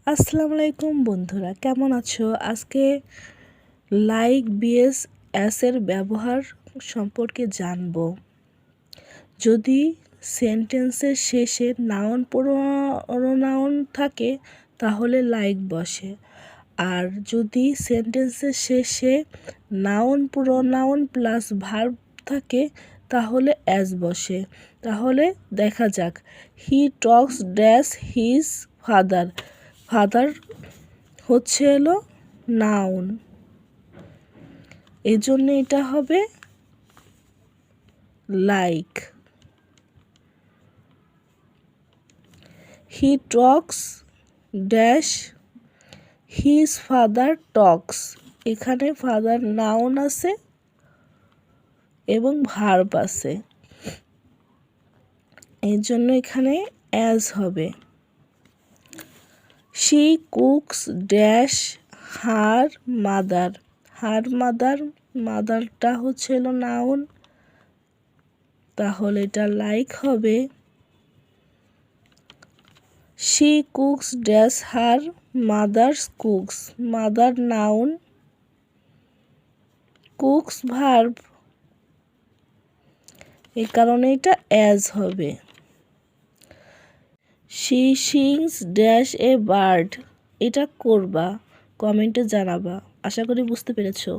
আসসালামু আলাইকুম বন্ধুরা, কেমন আছো? আজকে লাইক বিএস এর ব্যবহার সম্পর্কে জানব। যদি সেন্টেন্সের শেষে নাউন প্রোনাউন থাকে তাহলে লাইক বসে, আর যদি সেন্টেন্সের শেষে নাউন প্রোনাউন প্লাস ভার্ব থাকে তাহলে অ্যাজ বসে। তাহলে দেখা যাক। হি টক্স ড্যাশ হিজ ফাদার। ফাদার হচ্ছে নাউন, এই জন্য এটা হবে লাইক। হি টক্স ড্যাশ হিজ ফাদার টক্স। এখানে ফাদার নাউন আছে এবং ভার্ব আছে, এই জন্য এখানে অ্যাজ হবে। She cooks dash her mother. Her mother, মাদারটা হচ্ছে নাউন, তাহলে এটা লাইক হবে। She cooks dash her mother's cooks. Mother noun, cooks verb, এই কারণে এটা অ্যাজ হবে। She sings dash a bird. এটা করবা, কমেন্টে জানাবা। আশা করি বুঝতে পেরেছো।